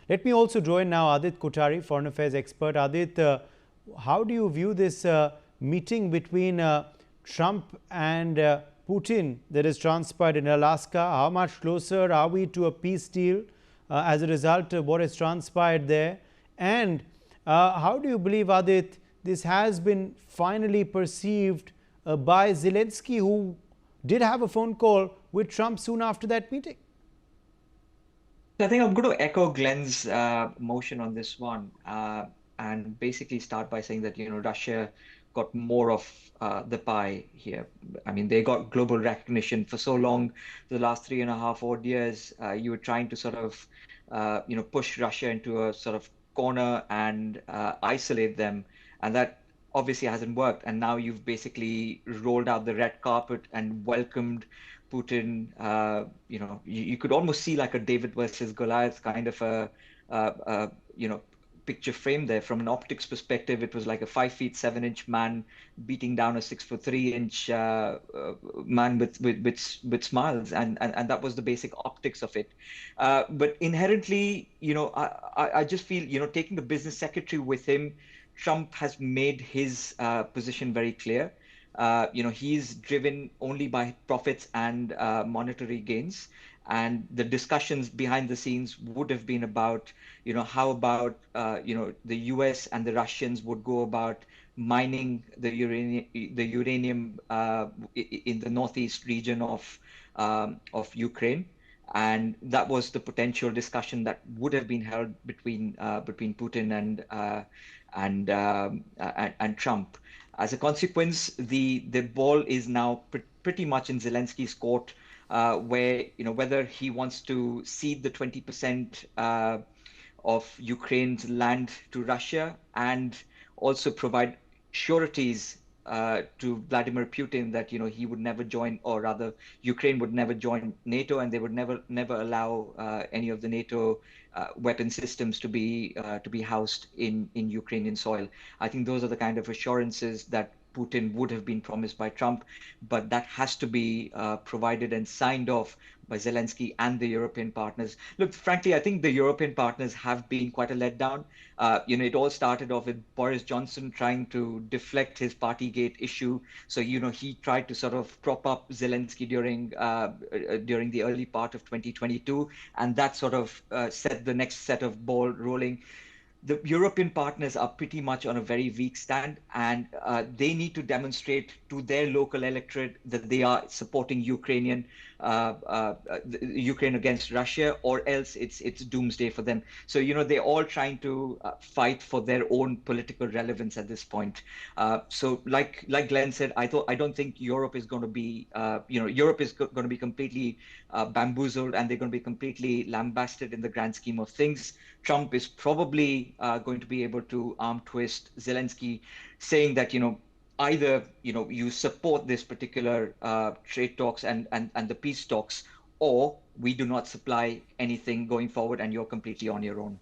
Let me also join now Adit Kothari, foreign affairs expert. Adit, how do you view this meeting between Trump and Putin that has transpired in Alaska? How much closer are we to a peace deal as a result of what has transpired there? And how do you believe, Adit, this has been finally perceived by Zelensky, who did have a phone call with Trump soon after that meeting? I think I'm going to echo Glenn's motion on this one, and basically start by saying that, Russia got more of the pie here. I mean, they got global recognition for so long, the last 3.5 odd years. You were trying to sort of, push Russia into a sort of corner and isolate them, and that obviously hasn't worked. And now you've basically rolled out the red carpet and welcomed Putin. You could almost see like a David versus Goliath kind of a picture frame there. From an optics perspective, it was like a 5'7" man beating down a 6'3" man with smiles, and that was the basic optics of it. But inherently, I just feel, taking the business secretary with him, Trump has made his position very clear. He's driven only by profits and monetary gains. And the discussions behind the scenes would have been about, how about, the US and the Russians would go about mining the uranium in the northeast region of Ukraine. And that was the potential discussion that would have been held between Putin and Trump. As a consequence, the ball is now pretty much in Zelensky's court, where, whether he wants to cede the 20% of Ukraine's land to Russia and also provide sureties to Vladimir Putin that, he would never join, or rather Ukraine would never join NATO, and they would never allow any of the NATO weapon systems to be housed in Ukrainian soil. I think those are the kind of assurances that Putin would have been promised by Trump, but that has to be provided and signed off by Zelensky and the European partners. Look, frankly, I think the European partners have been quite a letdown. It all started off with Boris Johnson trying to deflect his Partygate issue. So, he tried to sort of prop up Zelensky during the early part of 2022, and that sort of set the next set of ball rolling. The European partners are pretty much on a very weak stand, and they need to demonstrate to their local electorate that they are supporting Ukraine against Russia, or else it's doomsday for them. So, they're all trying to fight for their own political relevance at this point. So, like Glenn said, I don't think Europe is going to be, Europe is going to be completely bamboozled, and they're going to be completely lambasted in the grand scheme of things. Trump is probably going to be able to arm twist Zelensky, saying that, either, you support this particular trade talks and the peace talks, or we do not supply anything going forward, and you're completely on your own.